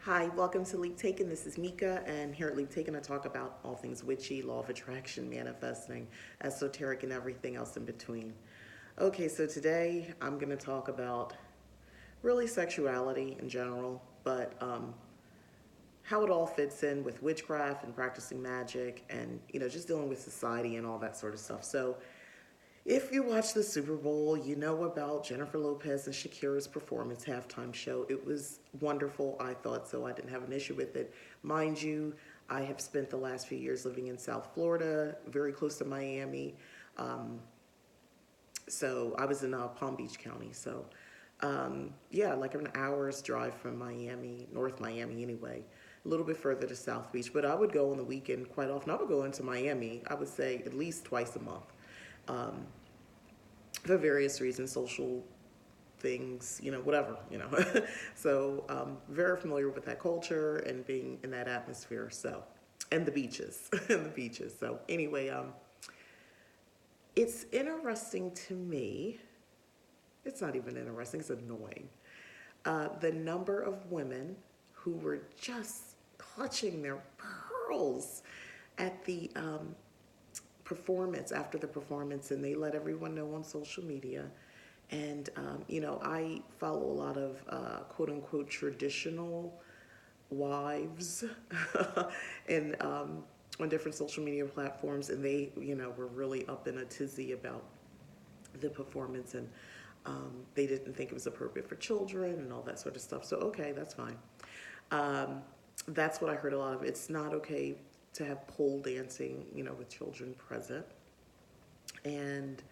Hi, welcome to Leap Taken. This is Mika, and here at Leap Taken, I talk about all things witchy, law of attraction, manifesting, esoteric, and everything else in between. Okay, so today I'm going to talk about really sexuality in general, but how it all fits in with witchcraft and practicing magic, and just dealing with society and all that sort of stuff. So, if you watch the Super Bowl, you know about Jennifer Lopez and Shakira's performance halftime show. It was wonderful, I thought, so I didn't have an issue with it. Mind you, I have spent the last few years living in South Florida, very close to Miami. Um, so I was in Palm Beach County. So, yeah, like an hour's drive from Miami, North Miami anyway, a little bit further to South Beach. But I would go on the weekend quite often. I would go into Miami, I would say at least twice a month. Um, for various reasons, social things, whatever. So very familiar with that culture and being in that atmosphere. So, and the beaches, and the beaches. So anyway, it's interesting to me. It's not even interesting. It's annoying. The number of women who were just clutching their pearls at the performance, after the performance, and they let everyone know on social media. And I follow a lot of quote unquote traditional wives and on different social media platforms, and they were really up in a tizzy about the performance, and they didn't think it was appropriate for children and all that sort of stuff. So okay, that's fine. um, that's what I heard a lot of. It's not okay to have pole dancing, with children present. And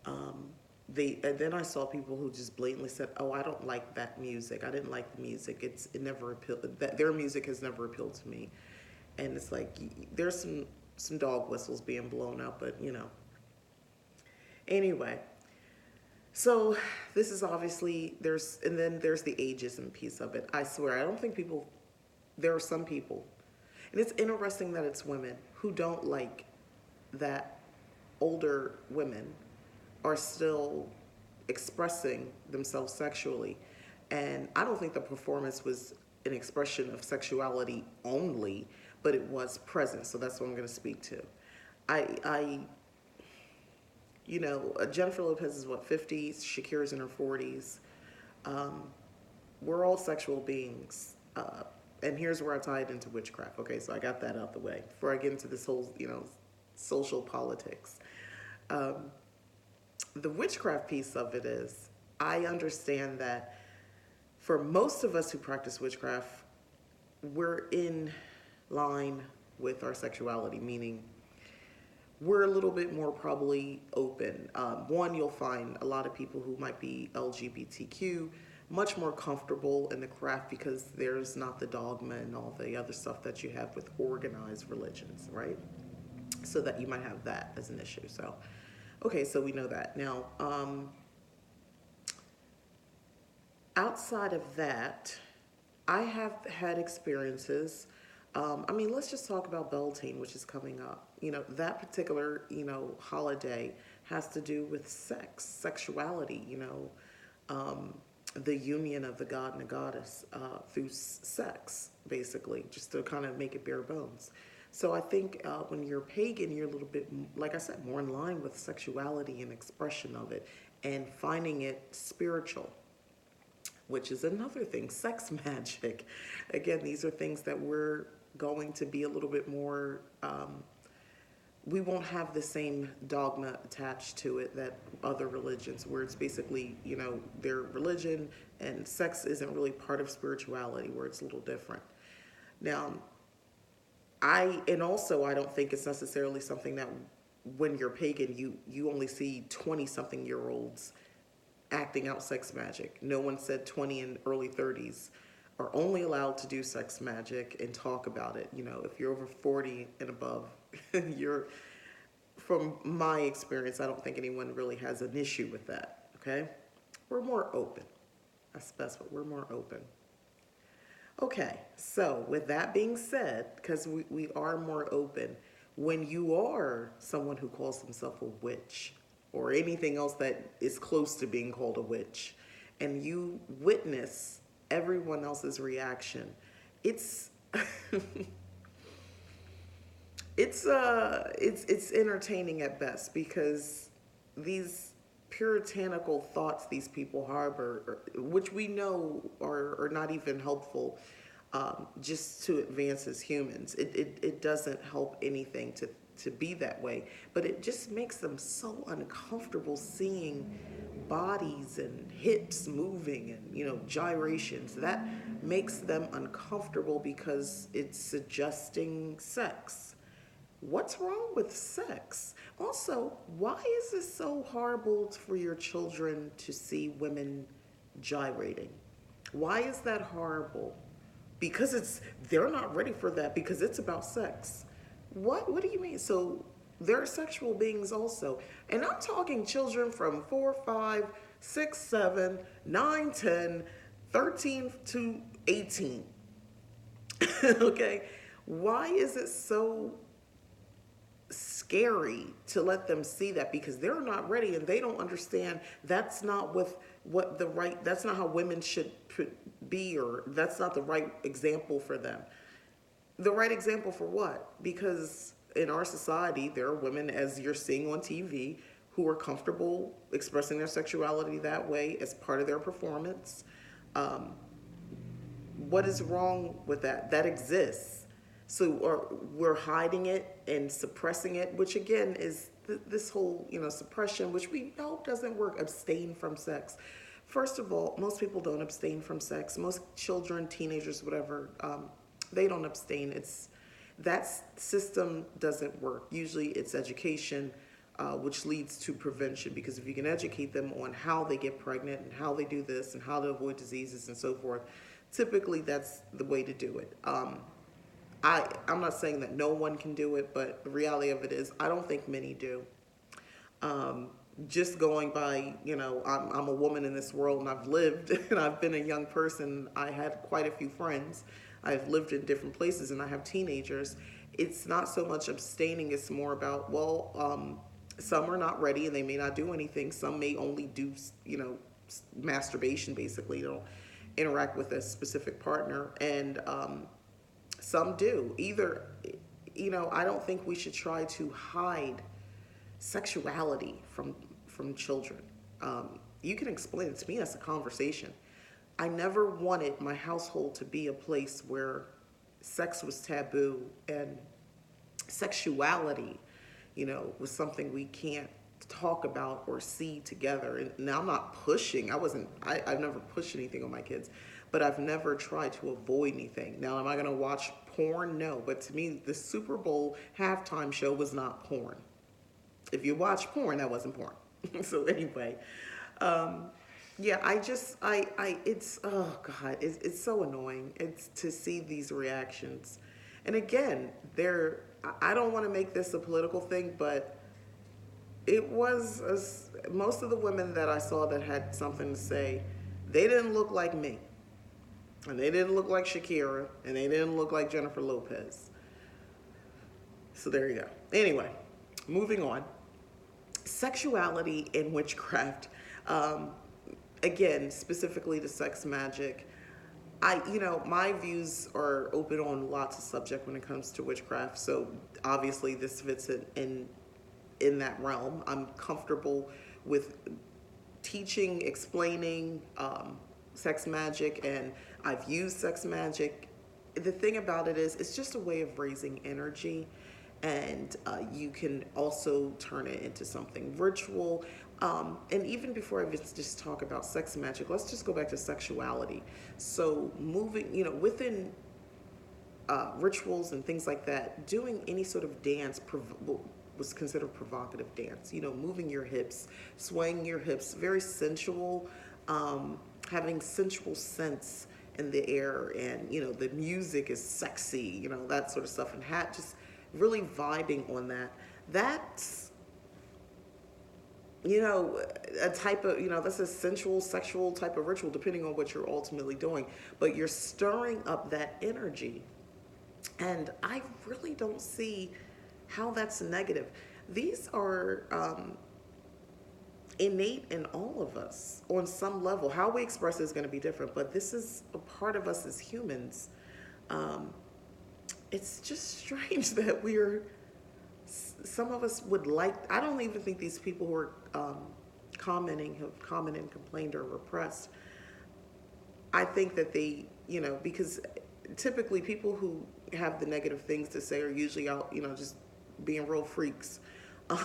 um, and then I saw people who just blatantly said, "Oh, I don't like that music. I didn't like the music. It never appealed. That their music has never appealed to me." And it's like there's some dog whistles being blown out, but Anyway, so this is obviously and then there's the ageism piece of it. I swear, I don't think people. There are some people, and it's interesting that it's women who don't like that older women are still expressing themselves sexually. And I don't think the performance was an expression of sexuality only, but it was present. So that's what I'm going to speak to. I Jennifer Lopez is what, 50s, Shakira's in her 40s. Um, we're all sexual beings. And here's where I tie it into witchcraft. Okay, so I got that out the way before I get into this whole, social politics. Um, the witchcraft piece of it is, I understand that for most of us who practice witchcraft, we're in line with our sexuality, meaning we're a little bit more probably open. One, you'll find a lot of people who might be LGBTQ much more comfortable in the craft because there's not the dogma and all the other stuff that you have with organized religions, right? So that you might have that as an issue. So, okay, so we know that. Now, outside of that, I have had experiences. Let's just talk about Beltane, which is coming up. That particular, holiday has to do with sex, sexuality, the union of the god and the goddess through sex, basically, just to kind of make it bare bones. So I think when you're pagan, you're a little bit, like I said, more in line with sexuality and expression of it and finding it spiritual, which is another thing, sex magic. Again, these are things that we're going to be a little bit more, we won't have the same dogma attached to it that other religions, where it's basically, their religion and sex isn't really part of spirituality, where it's a little different. Now, and also I don't think it's necessarily something that when you're pagan, you only see 20 something year olds acting out sex magic. No one said 20 and early 30s are only allowed to do sex magic and talk about it. If you're over 40 and above, you're, from my experience, I don't think anyone really has an issue with that. Okay? We're more open. That's what we're more open. Okay, so with that being said, because we are more open, when you are someone who calls himself a witch or anything else that is close to being called a witch, and you witness everyone else's reaction it's it's entertaining at best because these puritanical thoughts these people harbor, which we know are not even helpful, just to advance as humans. It doesn't help anything to be that way, but it just makes them so uncomfortable seeing bodies and hips moving and gyrations. That makes them uncomfortable because it's suggesting sex. What's wrong with sex? Also, why is it so horrible for your children to see women gyrating? Why is that horrible? Because they're not ready for that because it's about sex. What do you mean? So they're sexual beings also. And I'm talking children from 4, 5, 6, 7, 9, 10, 13 to 18. Okay? Why is it so scary to let them see that? Because they're not ready and they don't understand that's not that's not how women should be, or that's not the right example for them. The right example for what? Because in our society there are women, as you're seeing on TV, who are comfortable expressing their sexuality that way as part of their performance. um, what is wrong with that? That exists. So we're hiding it and suppressing it, which again is this whole, suppression, which we know doesn't work. Abstain from sex. First of all, most people don't abstain from sex. Most children, teenagers, whatever, they don't abstain. That system doesn't work. Usually it's education, which leads to prevention, because if you can educate them on how they get pregnant and how they do this and how to avoid diseases and so forth, typically that's the way to do it. I'm not saying that no one can do it, but the reality of it is I don't think many do. Um, just going by, I'm a woman in this world and I've lived and I've been a young person. I had quite a few friends. I've lived in different places and I have teenagers. It's not so much abstaining, it's more about, some are not ready and they may not do anything. Some may only do, masturbation basically. They don't interact with a specific partner. And some do. Either, I don't think we should try to hide sexuality from children. You can explain it to me as a conversation. I never wanted my household to be a place where sex was taboo and sexuality, was something we can't talk about or see together. And now I'm not pushing. I've never pushed anything on my kids, but I've never tried to avoid anything. Now, am I going to watch porn? No. But to me, the Super Bowl halftime show was not porn. If you watch porn, that wasn't porn. So anyway, yeah, it's, oh God, it's so annoying. It's to see these reactions. And again, I don't want to make this a political thing, but it was, most of the women that I saw that had something to say, they didn't look like me. And they didn't look like Shakira, and they didn't look like Jennifer Lopez. So there you go. Anyway, moving on. Sexuality and witchcraft. Again, specifically to sex magic. My views are open on lots of subject when it comes to witchcraft. So obviously this fits in that realm. I'm comfortable with teaching, explaining sex magic, and I've used sex magic. The thing about it is, it's just a way of raising energy, and you can also turn it into something ritual. And even before I just talk about sex magic, let's just go back to sexuality. So moving, within rituals and things like that, doing any sort of dance was considered provocative dance. Moving your hips, swaying your hips, very sensual, having sensual sense in the air, and the music is sexy, that sort of stuff, and just really vibing on that. That's a type of, that's a sensual, sexual type of ritual, depending on what you're ultimately doing. But you're stirring up that energy. And I really don't see how that's negative. These are innate in all of us on some level. How we express it is going to be different, but this is a part of us as humans. Um, it's just strange that some of us would like, I don't even think these people who are commenting, have commented, complained, or repressed, I think that they, because typically people who have the negative things to say are usually out, just being real freaks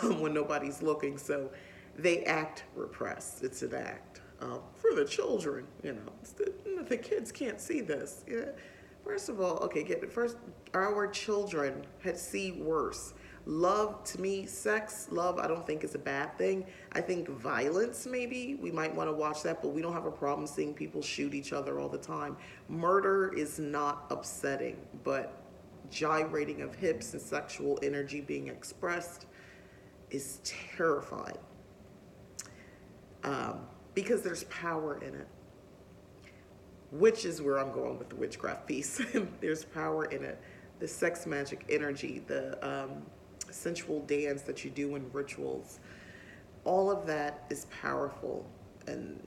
when nobody's looking. So they act repressed. It's an act for the children. The kids can't see this. Yeah. First of all, okay, first, our children had see worse. Love, to me, sex, love, I don't think is a bad thing. I think violence, maybe, we might want to watch that, but we don't have a problem seeing people shoot each other all the time. Murder is not upsetting, but gyrating of hips and sexual energy being expressed is terrifying, because there's power in it, which is where I'm going with the witchcraft piece. There's power in it. The sex magic energy, the sensual dance that you do in rituals, all of that is powerful. And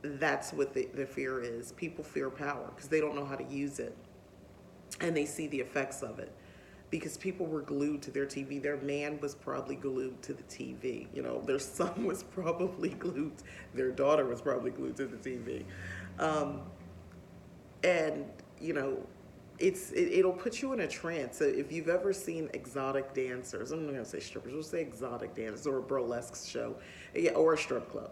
that's what the fear is. People fear power because they don't know how to use it. And they see the effects of it. Because people were glued to their TV. Their man was probably glued to the TV. Their son was probably glued. Their daughter was probably glued to the TV. And, it'll put you in a trance. So if you've ever seen exotic dancers, I'm not going to say strippers, we'll say exotic dancers, or a burlesque show, yeah, or a strip club.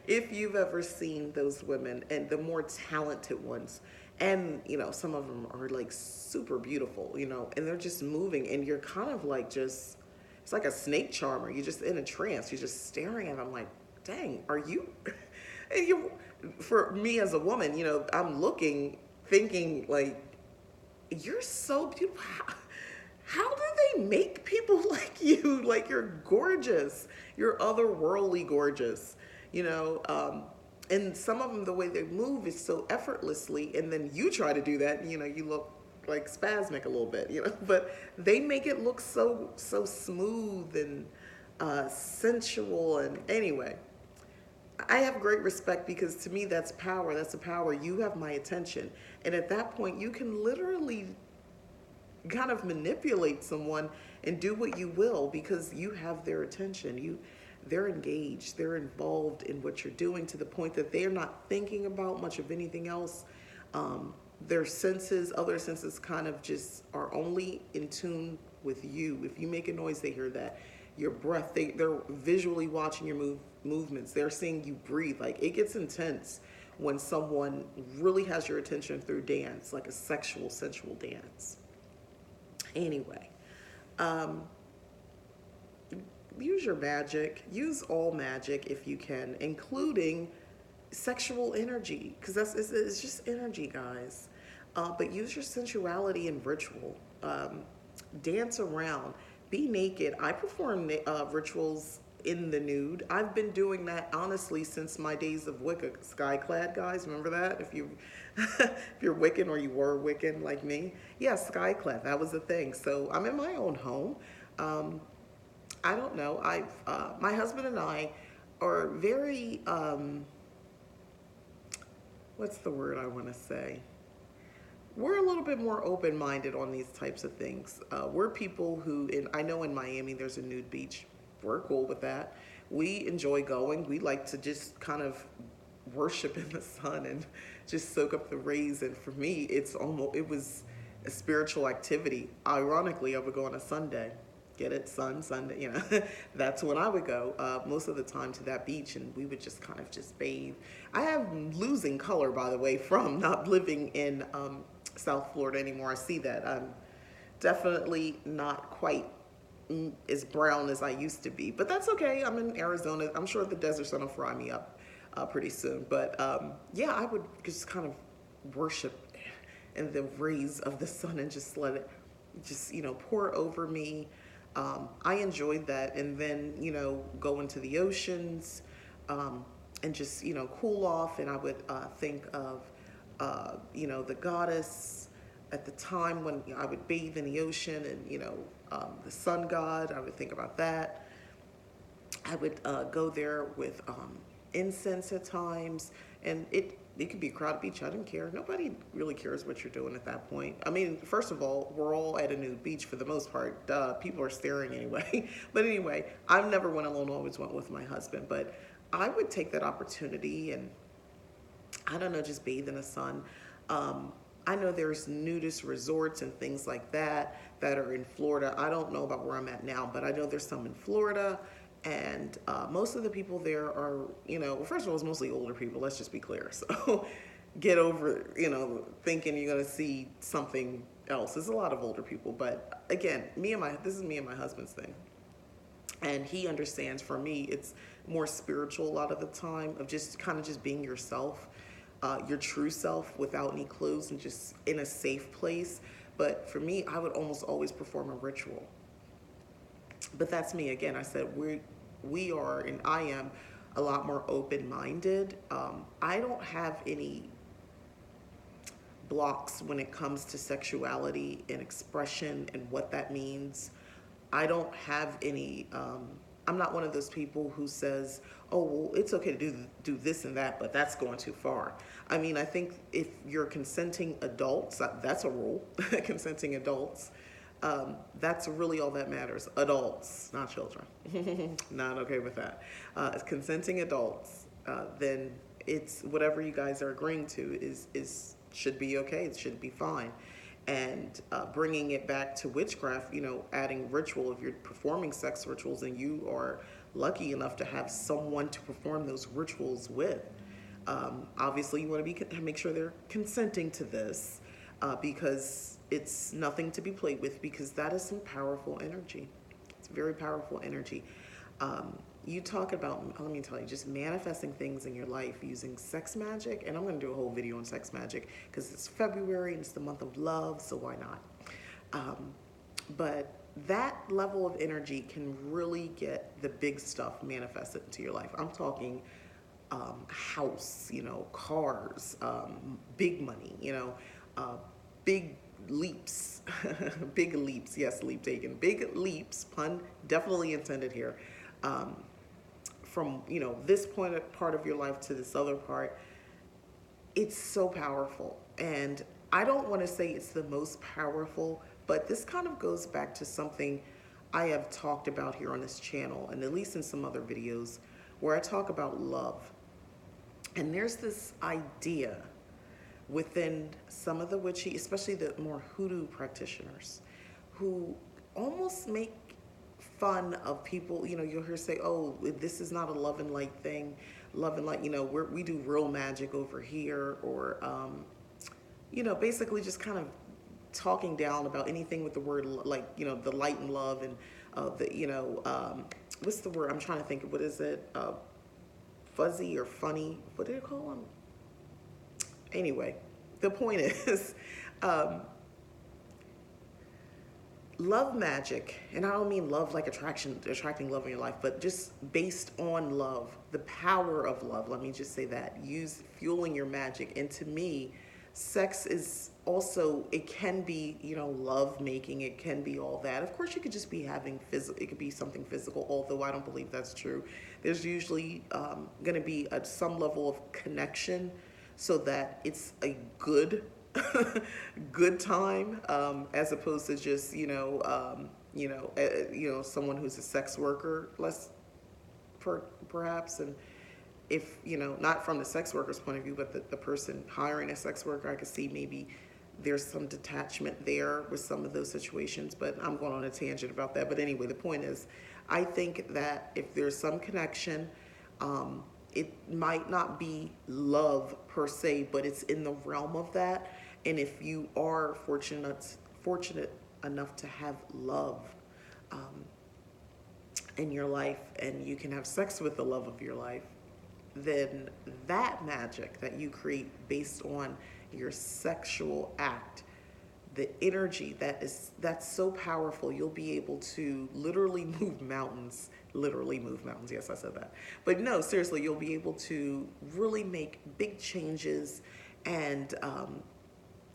If you've ever seen those women, and the more talented ones, and some of them are like super beautiful, and they're just moving, and you're kind of like it's like a snake charmer. You're just in a trance. You're just staring at them like, dang, are you? And for me as a woman, I'm looking, thinking like, you're so beautiful. How do they make people like you? Like, you're gorgeous. You're otherworldly gorgeous. And some of them, the way they move is so effortlessly, and then you try to do that, and you look like spasmic a little bit, But they make it look so smooth and sensual. And anyway, I have great respect, because to me that's power. That's a power. You have my attention, and at that point you can literally kind of manipulate someone and do what you will, because you have their attention. They're engaged, they're involved in what you're doing, to the point that they're not thinking about much of anything else. Their other senses kind of just are only in tune with you. If you make a noise, they hear that. Your breath, they're visually watching your movements. They're seeing you breathe. Like, it gets intense when someone really has your attention through dance, like a sexual, sensual dance. Anyway, use your magic. Use all magic if you can, including sexual energy, because it's just energy, guys. But use your sensuality in ritual. Dance around. Be naked. I perform rituals in the nude. I've been doing that, honestly, since my days of Wicca. Skyclad, guys, remember that? If you're Wiccan, or you were Wiccan like me, yeah, Skyclad, that was the thing. So I'm in my own home. I don't know. My husband and I are very what's the word I want to say? We're a little bit more open-minded on these types of things. We're people who, I know in Miami there's a nude beach. We're cool with that. We enjoy going. We like to just kind of worship in the sun and just soak up the rays. And for me, it was a spiritual activity. Ironically, I would go on a Sunday. Get it? Sunday, That's when I would go most of the time, to that beach, and we would just kind of just bathe. I am losing color, by the way, from not living in South Florida anymore. I see that. I'm definitely not quite as brown as I used to be, but that's okay. I'm in Arizona. I'm sure the desert's gonna fry me up pretty soon. But yeah, I would just kind of worship in the rays of the sun and just let it just pour over me. I enjoyed that, and then go into the oceans and just cool off. And I would think of the goddess at the time when I would bathe in the ocean, and the sun god. I would think about that. I would go there with incense at times, and it could be a crowded beach. I didn't care. Nobody really cares what you're doing at that point. I mean, first of all, we're all at a nude beach for the most part. Duh, people are staring anyway. But anyway, I've never went alone. Always went with my husband. But I would take that opportunity and I don't know, just bathe in the sun. I know there's nudist resorts and things like that are in Florida. I don't know about where I'm at now, but I know there's some in Florida. And most of the people there are, well, first of all, it's mostly older people. Let's just be clear. So get over, thinking you're going to see something else. There's a lot of older people. But again, this is me and my husband's thing. And he understands. For me, it's more spiritual a lot of the time, of just kind of just being yourself, your true self, without any clothes and just in a safe place. But for me, I would almost always perform a ritual. But that's me. Again, I said we are, and I am a lot more open-minded. I don't have any blocks when it comes to sexuality and expression and what that means. I don't have any, I'm not one of those people who says, oh, well, it's okay to do this and that, but that's going too far. I mean, I think if you're consenting adults, that's a rule, consenting adults, that's really all that matters. Adults, not children. Not okay with that. As consenting adults, then it's whatever you guys are agreeing to is should be okay. It should be fine. And bringing it back to witchcraft, adding ritual. If you're performing sex rituals and you are lucky enough to have someone to perform those rituals with, obviously you want to make sure they're consenting to this, because it's nothing to be played with, because that is some powerful energy. It's very powerful energy. You talk about, let me tell you, just manifesting things in your life using sex magic. And I'm going to do a whole video on sex magic because it's February and it's the month of love, so why not? But that level of energy can really get the big stuff manifested into your life. I'm talking house, cars, big money, big leaps, big leaps. Yes, leap taken. Big leaps, pun definitely intended here. From this part of your life to this other part, it's so powerful. And I don't want to say it's the most powerful, but this kind of goes back to something I have talked about here on this channel, and at least in some other videos, where I talk about love. And there's this idea within some of the witchy, especially the more hoodoo practitioners, who almost make fun of people. You'll hear say, oh, this is not a love and light thing. Love and light, we do real magic over here, or basically just kind of talking down about anything with the word like, the light and love, and what's the word I'm trying to think of? What is it? Fuzzy or funny? What do they call them? Anyway, the point is, love magic, and I don't mean love like attracting love in your life, but just based on love, the power of love. Let me just say that. Fueling your magic. And to me, sex is also, it can be, love making. It can be all that. Of course, you could just be having it could be something physical, although I don't believe that's true. There's usually going to be some level of connection so that it's a good time, as opposed to just someone who's a sex worker, perhaps. And if not from the sex worker's point of view, but the person hiring a sex worker, I could see maybe there's some detachment there with some of those situations. But I'm going on a tangent about that. But anyway, the point is, I think that if there's some connection, it might not be love per se, but it's in the realm of that. And if you are fortunate enough to have love in your life, and you can have sex with the love of your life, then that magic that you create based on your sexual act, the energy that's so powerful, you'll be able to literally move mountains. Yes, I said that. But no, seriously, you'll be able to really make big changes. And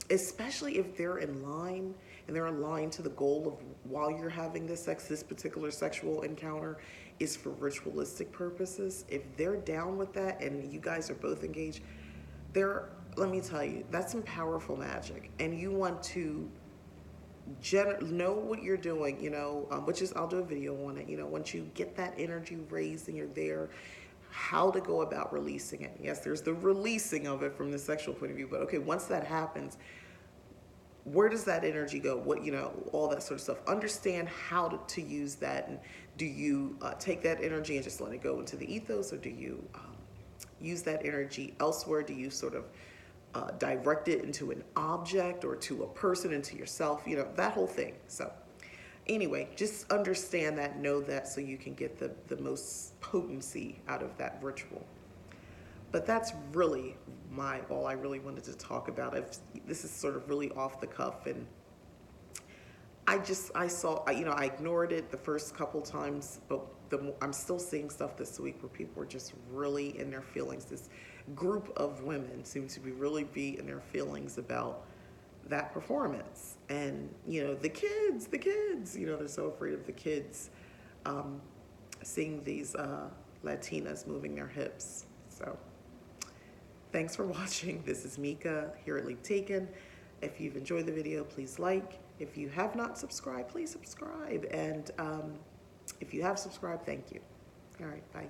especially if they're in line, and they're aligned to the goal of, while you're having this particular sexual encounter is for ritualistic purposes. If they're down with that and you guys are both engaged, there, let me tell you, that's some powerful magic. And you want to know what you're doing, which is, I'll do a video on it. Once you get that energy raised and you're there, how to go about releasing it. Yes, there's the releasing of it from the sexual point of view, but okay, once that happens, where does that energy go? What, all that sort of stuff. Understand how to use that. And do you take that energy and just let it go into the ethos, or do you use that energy elsewhere? Do you sort of direct it into an object or to a person, into yourself, that whole thing. So anyway, just understand that, know that, so you can get the most potency out of that ritual. But that's really all I really wanted to talk about. This is sort of really off the cuff, and I saw, I ignored it the first couple times, but I'm still seeing stuff this week where people are just really in their feelings. This group of women seem to really be in their feelings about that performance. And, the kids, they're so afraid of the kids seeing these Latinas moving their hips. So thanks for watching. This is Mika here at Leap Taken. If you've enjoyed the video, please like. If you have not subscribed, please subscribe. And if you have subscribed, thank you. All right, bye.